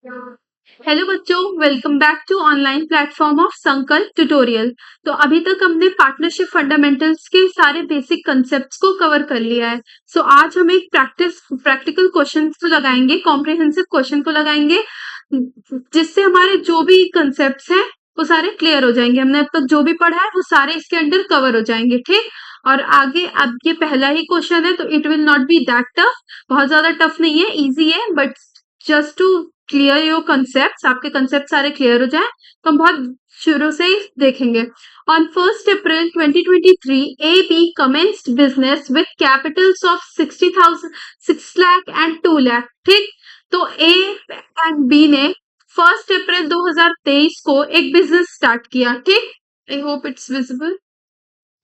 Hello बच्चों, welcome back to online platform of Sankalp tutorial. तो अभी तक हमने पार्टनरशिप फंडामेंटल्स के सारे बेसिक कंसेप्ट्स को कवर कर लिया है। आज हम एक प्रैक्टिकल क्वेश्चन को लगाएंगे, कॉम्प्रिहेंसिव क्वेश्चन को लगाएंगे, जिससे हमारे जो भी कंसेप्ट्स हैं वो सारे क्लियर हो जाएंगे। हमने अब तक जो भी पढ़ा है वो सारे इसके अंदर कवर हो जाएंगे, ठीक। और आगे अब ये पहला ही क्वेश्चन है, तो it will not be that tough. बहुत ज्यादा टफ नहीं है, इजी है, but just to clear your concept, आपके कंसेप्ट सारे क्लियर हो जाए तो हम बहुत शुरू से ही देखेंगे। On 1st April 2023, AB commenced business with capitals of 60,000, 6 lakh and 2 lakh, ठीक। तो A एंड B ने 1 अप्रैल 2023 को एक बिजनेस स्टार्ट किया, ठीक। आई होप इट्स विजिबल,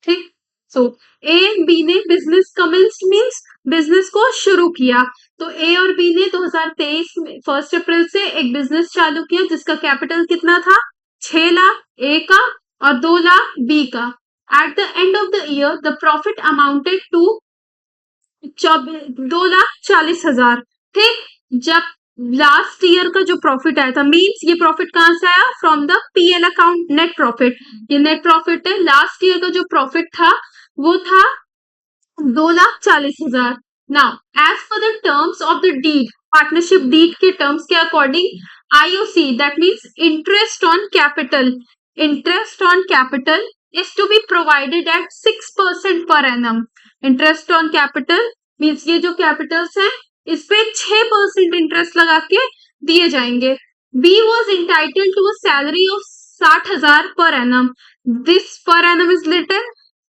ठीक। सो ए एंड बी ने बिजनेस कमेंस्ड मींस बिजनेस को शुरू किया। तो ए और बी ने 2023 में 1 अप्रैल से एक बिजनेस चालू किया जिसका कैपिटल कितना था, 6 लाख ए का और 2 लाख बी का। At the end of the year the profit amounted to 2,40,000, ठीक। जब लास्ट ईयर का जो प्रॉफिट आया था, मींस ये प्रॉफिट कहां से आया, from the PL account, net profit. ये नेट प्रॉफिट है। लास्ट ईयर का जो प्रॉफिट था वो था 2,40,000। Now as per the terms of the deed, partnership deed के टर्म्स के according, IOC that means interest on capital is to be provided at 6% per annum. Interest on capital means ये जो Capitals हैं इस पे 6% इंटरेस्ट लगा के दिए जाएंगे। B was entitled to a salary of 60,000 per annum. This per annum is little,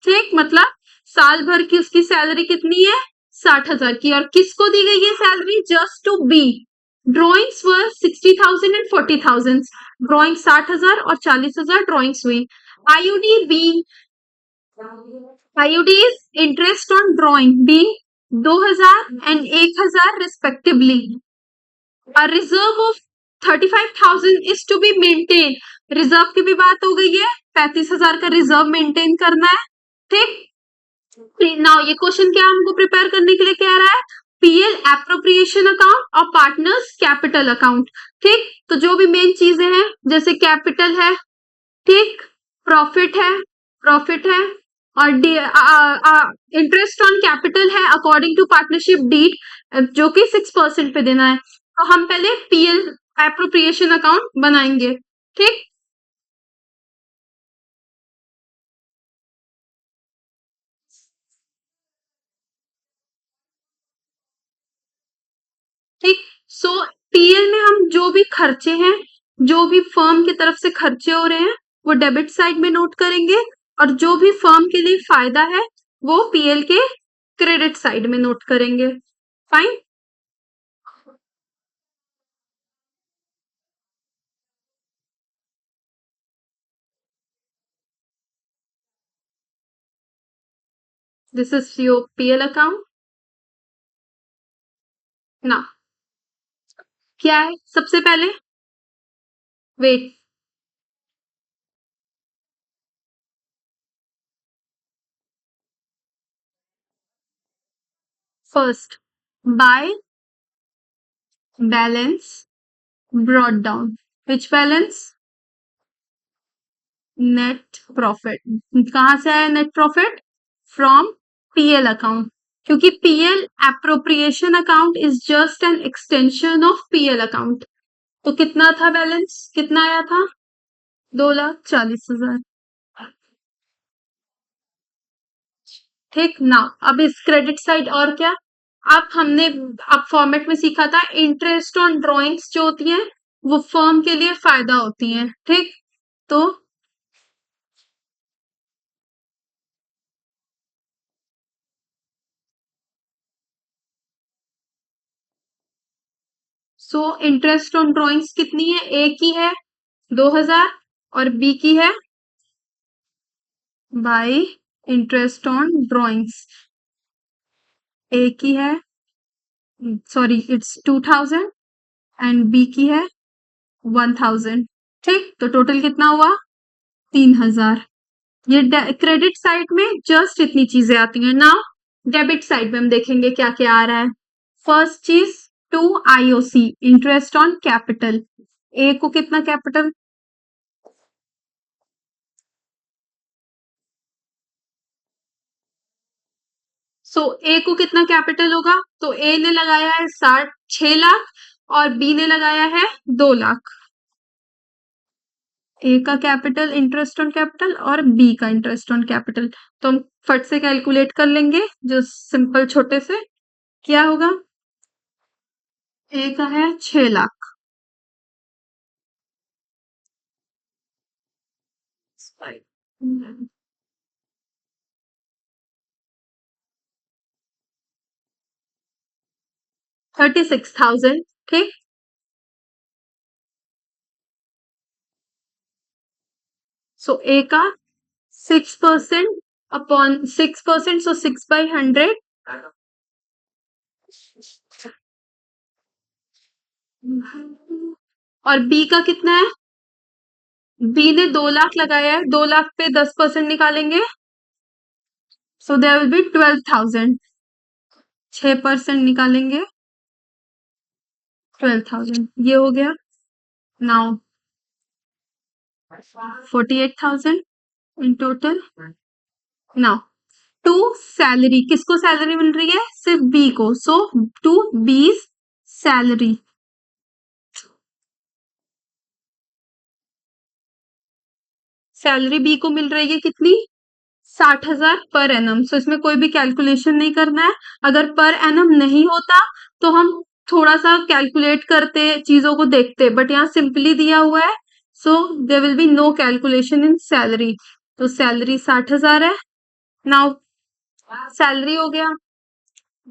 ठीक, मतलब साल भर की उसकी सैलरी कितनी है, 60,000 की। और किसको दी गई है salary, just to be. Drawings were 60,000 and 40,000। Drawing 60,000 और 40,000 ड्रॉइंग्स हुई। IUD B, IUD is interest on drawing B 2,000 and 1,000 respectively. A reserve of 35,000 is to be maintained. Reserve की भी बात हो गई है, 35,000 का रिजर्व मेंटेन करना है, ठीक। नाउ ये क्वेश्चन क्या हमको प्रिपेयर करने के लिए कह रहा है, पीएल एप्रोप्रिएशन अकाउंट और पार्टनर्स कैपिटल अकाउंट, ठीक। तो जो भी मेन चीजें हैं जैसे कैपिटल है, ठीक, प्रॉफिट है और इंटरेस्ट ऑन कैपिटल है अकॉर्डिंग टू पार्टनरशिप डीड, जो कि 6% पे देना है। तो हम पहले पीएल एप्रोप्रिएशन अकाउंट बनाएंगे, ठीक। ठीक। सो पीएल में हम जो भी खर्चे हैं, जो भी फर्म की तरफ से खर्चे हो रहे हैं वो डेबिट साइड में नोट करेंगे, और जो भी फर्म के लिए फायदा है वो पीएल के क्रेडिट साइड में नोट करेंगे। Fine. This is your PL account. ना क्या है सबसे पहले, wait, first by balance brought down, which balance, net profit. कहां से आया net profit, from PL account, क्योंकि PL appropriation account is just an extension of PL account. तो कितना था बैलेंस, कितना आया था, 2,40,000, ठीक ना। अब इस क्रेडिट साइड और क्या, अब हमने अब फॉर्मेट में सीखा था इंटरेस्ट ऑन ड्रॉइंग्स जो होती हैं वो फर्म के लिए फायदा होती हैं, ठीक। तो इंटरेस्ट ऑन ड्रॉइंग्स कितनी है, ए की है 2,000 और बी की है बाय इंटरेस्ट ऑन ड्रॉइंग्स, ए की है, सॉरी इट्स 2,000 एंड बी की है 1,000, ठीक। तो टोटल कितना हुआ, 3,000। ये क्रेडिट साइड में जस्ट इतनी चीजें आती हैं। नाउ डेबिट साइड में हम देखेंगे क्या क्या आ रहा है। फर्स्ट चीज to IOC interest on capital. A को कितना कैपिटल, सो ए को कितना कैपिटल होगा, तो ए ने लगाया है 6 लाख और बी ने लगाया है 2 लाख। ए का कैपिटल इंटरेस्ट ऑन कैपिटल और बी का इंटरेस्ट ऑन कैपिटल, तो हम फट से कैलकुलेट कर लेंगे जो सिंपल छोटे से। क्या होगा, ए का है 6 लाख, 36,000। ठीक, सो ए का 6% अपॉन 6%, सो 6/100। और बी का कितना है, बी ने 2 लाख लगाया है, 2 लाख पे 10% निकालेंगे, सो देयर विल बी 12,000। 6% निकालेंगे, 12,000 ये हो गया। Now 48,000 in total. Now to salary, किसको सैलरी मिल रही है, सिर्फ बी को, so to B's salary. Salary B को मिल रही है कितनी, 60,000 पर एनम। सो इसमें कोई भी कैलकुलेशन नहीं करना है। अगर पर एनम नहीं होता तो हम थोड़ा सा कैलकुलेट करते, चीजों को देखते, बट यहाँ सिंपली दिया हुआ है, so there will be no calculation in salary. तो सैलरी 60,000 है। नाउ सैलरी हो गया।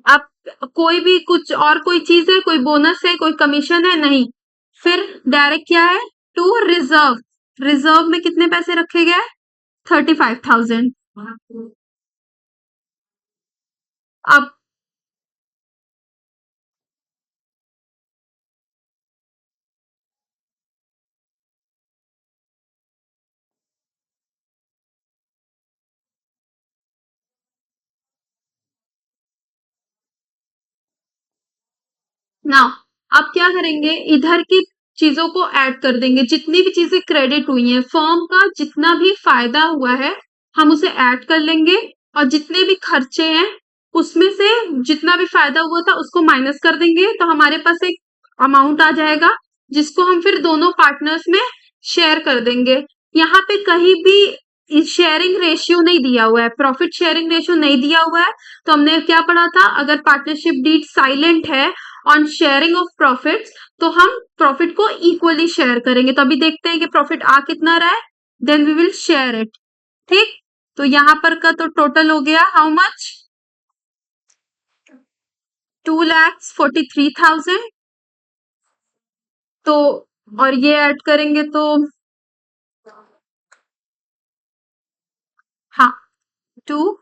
अब कोई भी कुछ और कोई चीज है, कोई बोनस है, कोई कमीशन है, नहीं। फिर डायरेक्ट क्या है, टू रिजर्व। रिजर्व में कितने पैसे रखे गए, 35,000। अब ना, अब क्या करेंगे, इधर की चीजों को ऐड कर देंगे, जितनी भी चीजें क्रेडिट हुई हैं, फर्म का जितना भी फायदा हुआ है हम उसे ऐड कर लेंगे, और जितने भी खर्चे हैं उसमें से जितना भी फायदा हुआ था उसको माइनस कर देंगे, तो हमारे पास एक अमाउंट आ जाएगा जिसको हम फिर दोनों पार्टनर्स में शेयर कर देंगे। यहाँ पे कहीं भी शेयरिंग रेशियो नहीं दिया हुआ है, प्रॉफिट शेयरिंग रेशियो नहीं दिया हुआ है। तो हमने क्या पढ़ा था, अगर पार्टनरशिप डीड साइलेंट है ऑन शेयरिंग ऑफ प्रॉफिट्स, तो हम प्रॉफिट को इक्वली शेयर करेंगे। तो अभी देखते हैं कि प्रॉफिट आ कितना रहा है, then we will share it. ठीक, तो यहाँ पर का तो टोटल हो गया हाउ मच, 2,43,000। तो और ये ऐड करेंगे तो हाँ, टू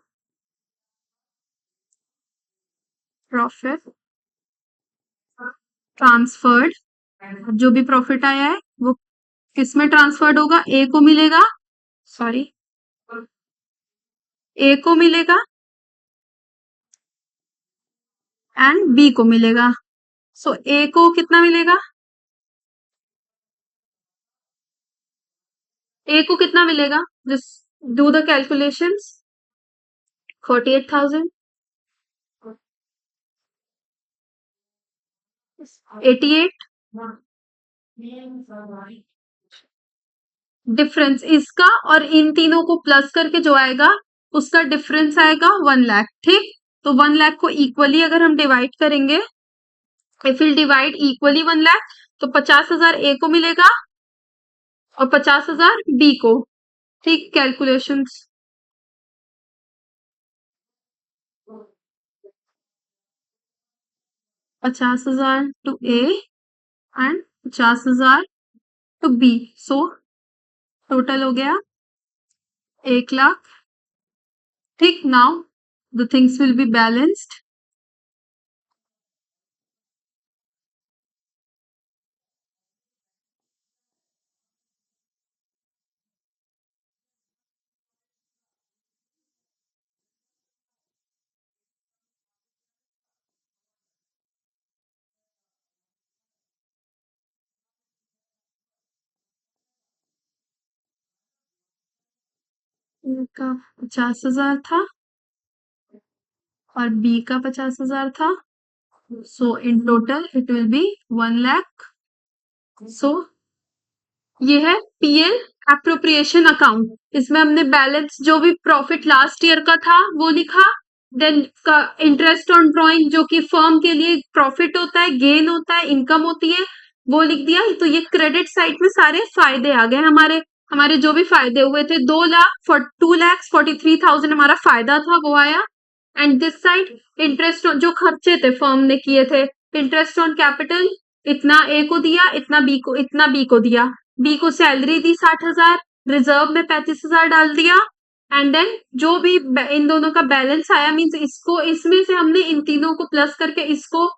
प्रॉफिट ट्रांसफर्ड, जो भी प्रॉफिट आया है वो किस में ट्रांसफर्ड होगा, ए को मिलेगा, सॉरी, ए को मिलेगा एंड बी को मिलेगा। सो ए को कितना मिलेगा, ए को कितना मिलेगा, just do the calculations. 48,000, 88। Difference इसका और इन तीनों को प्लस करके जो आएगा उसका डिफरेंस आएगा 1 लाख। ठीक, तो 1 लाख को इक्वली अगर हम डिवाइड करेंगे, if will divide equally 1 lakh, तो 50,000 ए को मिलेगा और 50,000 बी को। ठीक, calculations, 50,000 to A and 50,000 to B, so total हो गया 1 लाख। ठीक, now the things will be balanced. का 50,000 था और बी का 50,000 था। So in total it will be 1 lakh. So ये है पीएल एप्रोप्रिएशन अकाउंट। इसमें हमने बैलेंस जो भी प्रॉफिट लास्ट ईयर का था वो लिखा, देन का इंटरेस्ट ऑन ड्रॉइंग जो कि फर्म के लिए प्रॉफिट होता है, गेन होता है, इनकम होती है, वो लिख दिया। तो ये क्रेडिट साइड में सारे फायदे आ गए हमारे। हमारे जो भी फायदे हुए थे 2,43,000 हमारा फायदा था वो आया। एंड दिस साइड इंटरेस्ट जो खर्चे थे फर्म ने किए थे, इंटरेस्ट ऑन कैपिटल इतना ए को दिया, इतना बी को दिया। बी को सैलरी दी 60,000, रिजर्व में 35,000 डाल दिया। एंड देन जो भी इन दोनों का बैलेंस आया मींस इसको इसमें से हमने इन तीनों को प्लस करके इसको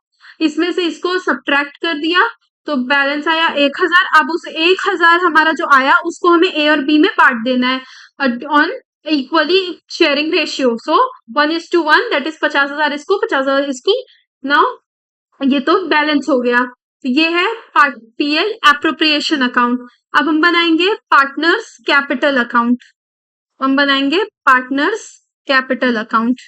इसमें से इसको सब्ट्रैक्ट कर दिया, तो बैलेंस आया 1,000। अब उस 1,000 हमारा जो आया उसको हमें ए और बी में बांट देना है on equally sharing ratio. So 1:1 that is 50,000 इसको, 50,000 इसको। नाउ ये तो बैलेंस हो गया। तो ये है पीएल एप्रोप्रिएशन अकाउंट। अब हम बनाएंगे पार्टनर्स कैपिटल अकाउंट। हम बनाएंगे partners capital account.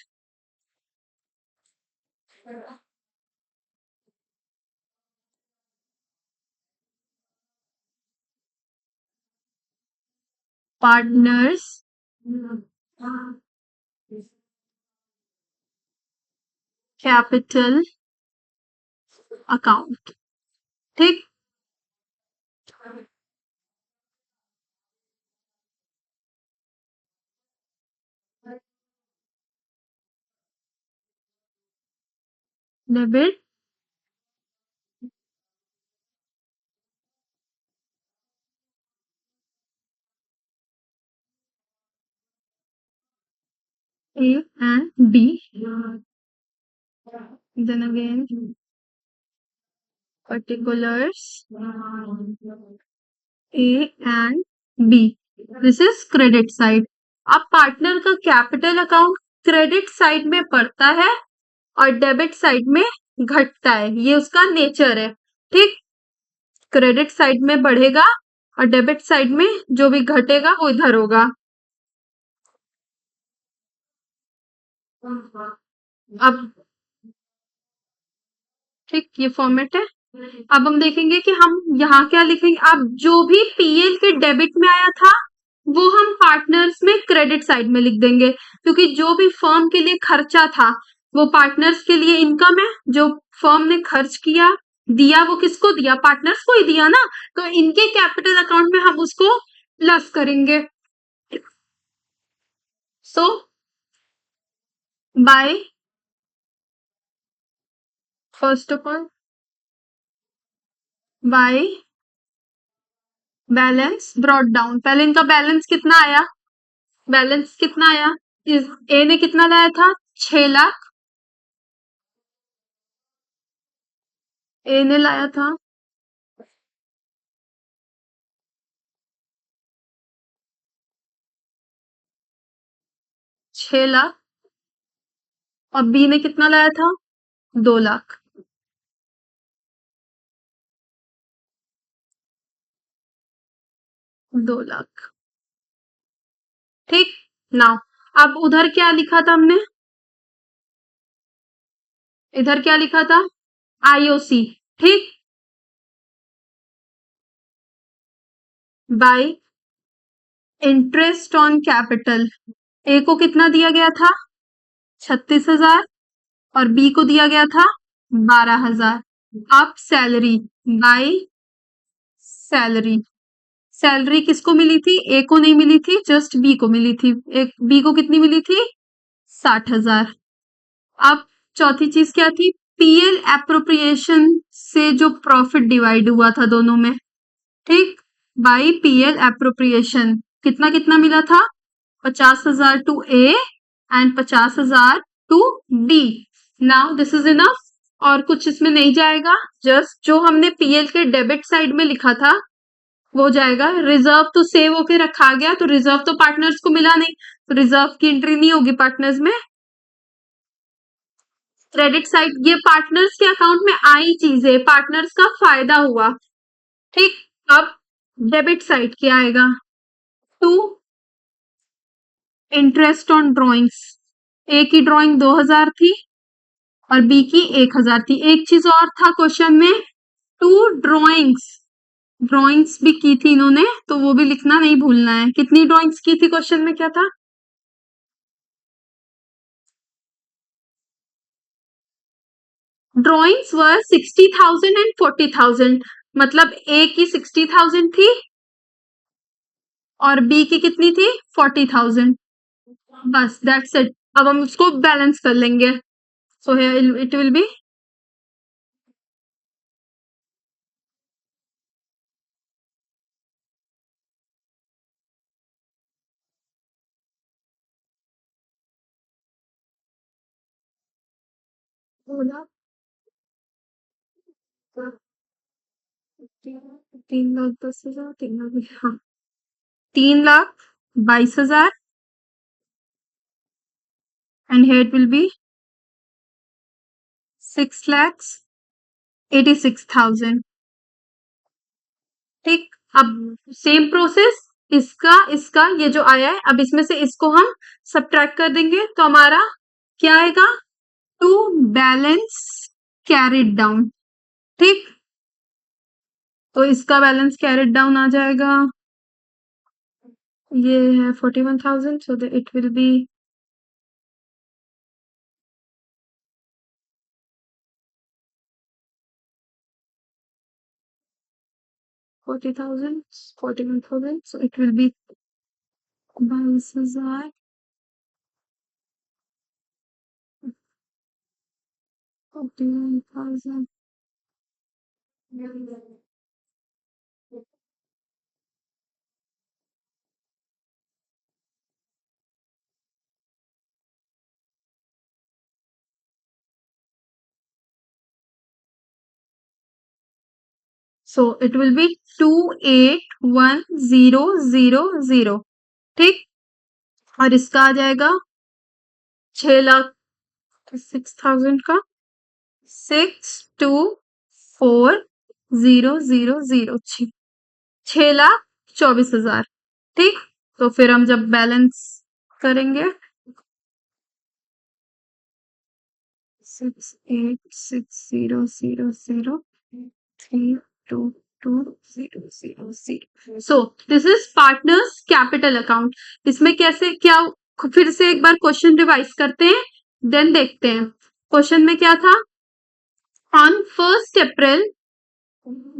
Partners capital account. ठीक, debit A and B, then again particulars A and B. This is credit side. अब पार्टनर का कैपिटल अकाउंट क्रेडिट साइड में बढ़ता है और डेबिट साइड में घटता है, ये उसका नेचर है। ठीक, क्रेडिट साइड में बढ़ेगा और डेबिट साइड में जो भी घटेगा वो इधर होगा। अब ठीक, ये फॉर्मेट है। अब हम देखेंगे कि हम यहाँ क्या लिखेंगे। अब जो भी पीएल के डेबिट में आया था वो हम पार्टनर्स में क्रेडिट साइड में लिख देंगे, क्योंकि जो भी फर्म के लिए खर्चा था वो पार्टनर्स के लिए इनकम है। जो फर्म ने खर्च किया दिया वो किसको दिया, पार्टनर्स को ही दिया ना, तो इनके कैपिटल अकाउंट में हम उसको प्लस करेंगे। So by first of all by balance brought down. पहले इनका बैलेंस कितना आया, बैलेंस कितना आया, इस ए ने कितना लाया था 6 लाख, ए ने लाया था 6 लाख और बी ने कितना लाया था 2 लाख। ठीक, नाउ अब उधर क्या लिखा था हमने, इधर क्या लिखा था आईओसी। ठीक, bye interest on capital. A को कितना दिया गया था 36,000 और बी को दिया गया था 12,000। अब सैलरी बाय सैलरी, सैलरी किसको मिली थी, ए को नहीं मिली थी, जस्ट बी को मिली थी। एक बी को कितनी मिली थी 60,000। अब चौथी चीज क्या थी, पीएल एप्रोप्रिएशन से जो प्रॉफिट डिवाइड हुआ था दोनों में। ठीक, बाई पीएल एप्रोप्रिएशन कितना कितना मिला था 50,000 to A and 50,000 to B. Now this is enough और कुछ इसमें नहीं जाएगा, जस्ट जो हमने पीएल के डेबिट साइड में लिखा था वो जाएगा। रिजर्व तो सेव होके रखा गया, तो रिजर्व तो पार्टनर्स को मिला नहीं, तो रिजर्व की एंट्री नहीं होगी पार्टनर्स में। क्रेडिट साइड ये पार्टनर्स के अकाउंट में आई चीजें, पार्टनर्स का फायदा हुआ। ठीक, अब डेबिट साइड क्या आएगा 2 इंटरेस्ट ऑन ड्रॉइंग्स, ए की ड्राइंग 2000 थी और बी की 1000 थी। एक चीज और था क्वेश्चन में, टू ड्रॉइंग्स, ड्रॉइंग्स भी की थी इन्होंने, तो वो भी लिखना नहीं भूलना है। कितनी ड्रॉइंग्स की थी क्वेश्चन में, क्या था? ड्रॉइंग्स वर 60,000 एंड 40,000, मतलब ए की 60,000 थी और बी की कितनी थी? 40,000। बस दैट्स इट। अब हम उसको बैलेंस कर लेंगे। सो इट विल बी, तीन लाख 10,000, 3 लाख, हाँ, 3,22,000 and here it will be 6,86,000। ठीक, अब सेम प्रोसेस, इसका इसका ये जो आया है, अब इसमें से इसको हम सब्ट्रैक्ट कर देंगे तो हमारा क्या आएगा? To balance carried down. ठीक, तो इसका बैलेंस कैरिड डाउन आ जाएगा, ये है 41,000, so it will B 40,000, 41,000, so it will be 22,000, 41,000। So it will be 28,10,000। ठीक, और इसका आ जाएगा 6,06,000 का 624,000, 6,24,000। ठीक, तो फिर हम जब बैलेंस करेंगे 68,60,000,322,000। So this is partners capital account. इसमें कैसे क्या, फिर से एक बार क्वेश्चन रिवाइज करते हैं, देन देखते हैं। क्वेश्चन में क्या था? ऑन 1 अप्रैल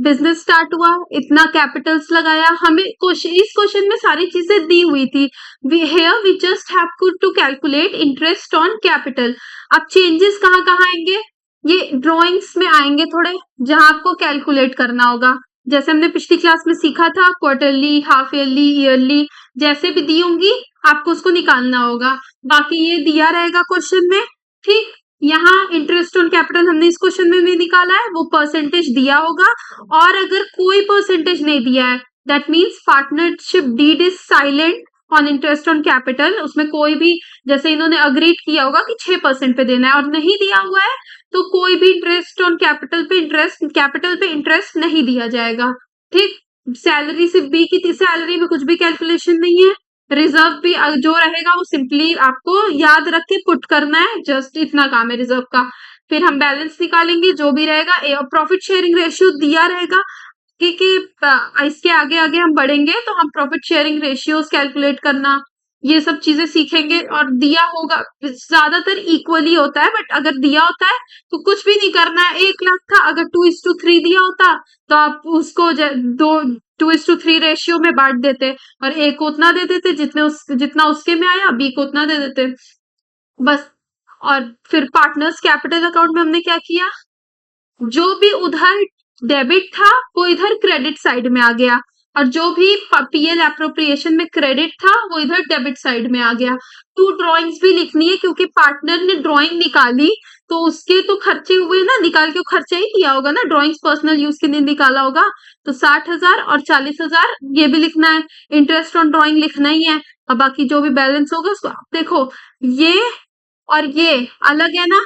बिजनेस स्टार्ट हुआ, इतना कैपिटल्स लगाया, हमें इस क्वेश्चन में सारी चीजें दी हुई थी। We just have to calculate interest on capital. अब चेंजेस कहाँ कहाँ आएंगे? ये ड्राइंग्स में आएंगे थोड़े, जहां आपको कैलकुलेट करना होगा। जैसे हमने पिछली क्लास में सीखा था, क्वार्टरली, हाफ ईयरली, ईयरली, जैसे भी दी होंगी आपको उसको निकालना होगा। बाकी ये दिया रहेगा क्वेश्चन में। ठीक, यहाँ इंटरेस्ट ऑन कैपिटल हमने इस क्वेश्चन में भी निकाला है, वो परसेंटेज दिया होगा। और अगर कोई परसेंटेज नहीं दिया है, that means partnership deed is silent on interest on capital. उसमें कोई भी, जैसे इन्होंने अग्रीड किया होगा कि 6% पे देना है और नहीं दिया हुआ है, तो कोई भी इंटरेस्ट ऑन कैपिटल पे इंटरेस्ट नहीं दिया जाएगा। ठीक, सैलरी सिर्फ बी की सैलरी में कुछ भी कैलकुलेशन नहीं है। रिजर्व भी जो रहेगा वो सिंपली आपको याद रख के पुट करना है, जस्ट इतना काम है रिजर्व का। फिर हम बैलेंस निकालेंगे, जो भी रहेगा। प्रॉफिट शेयरिंग रेशियो दिया रहेगा, क्योंकि इसके आगे आगे हम बढ़ेंगे तो हम प्रॉफिट शेयरिंग रेशियोज कैलकुलेट करना, ये सब चीजें सीखेंगे। और दिया होगा, ज्यादातर इक्वली होता है, बट अगर दिया होता है तो कुछ भी नहीं करना है। 1 लाख था, अगर 2:3 दिया होता तो आप उसको 2:3 रेशियो में बांट देते और ए को उतना दे देते जितना उसके में आया, बी को उतना दे देते, बस। और फिर पार्टनर्स कैपिटल अकाउंट में हमने क्या किया? जो भी उधर डेबिट था वो इधर क्रेडिट साइड में आ गया, और जो भी पीएल एप्रोप्रिएशन में क्रेडिट था वो इधर डेबिट साइड में आ गया। टू ड्राइंग्स भी लिखनी है, क्योंकि पार्टनर ने ड्राइंग निकाली तो उसके तो खर्चे हुए ना, निकाल के खर्चा ही किया होगा ना, ड्राइंग्स पर्सनल यूज के लिए निकाला होगा। तो 60,000 और 40,000 ये भी लिखना है, इंटरेस्ट ऑन ड्राइंग लिखना ही है। अब बाकी जो भी बैलेंस होगा उसको देखो, ये और ये अलग है ना,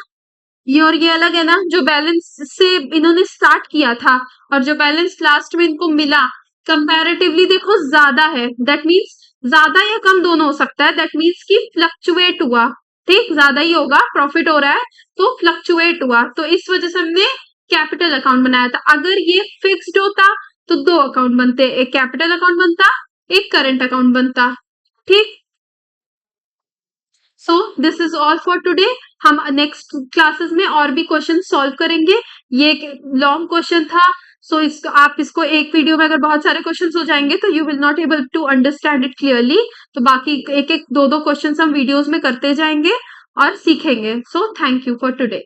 ये और ये अलग है ना। जो बैलेंस से इन्होंने स्टार्ट किया था और जो बैलेंस लास्ट में इनको मिला, कंपैरेटिवली देखो ज्यादा है, दैट मीन्स ज्यादा या कम दोनों हो सकता है, दैट मीन्स कि फ्लक्चुएट हुआ, ठीक, ज्यादा ही होगा, प्रॉफिट हो रहा है तो फ्लक्चुएट हुआ, तो इस वजह से हमने कैपिटल अकाउंट बनाया था। अगर ये फिक्स्ड होता तो दो अकाउंट बनते, एक कैपिटल अकाउंट बनता, एक करंट अकाउंट बनता, ठीक। So this is all for today. हम नेक्स्ट क्लासेस में और भी क्वेश्चन सॉल्व करेंगे। ये लॉन्ग क्वेश्चन था, सो आप इसको एक वीडियो में अगर बहुत सारे क्वेश्चंस हो जाएंगे तो you will not able to understand it clearly. तो बाकी एक एक दो दो क्वेश्चन हम वीडियोज में करते जाएंगे और सीखेंगे। So thank you for today.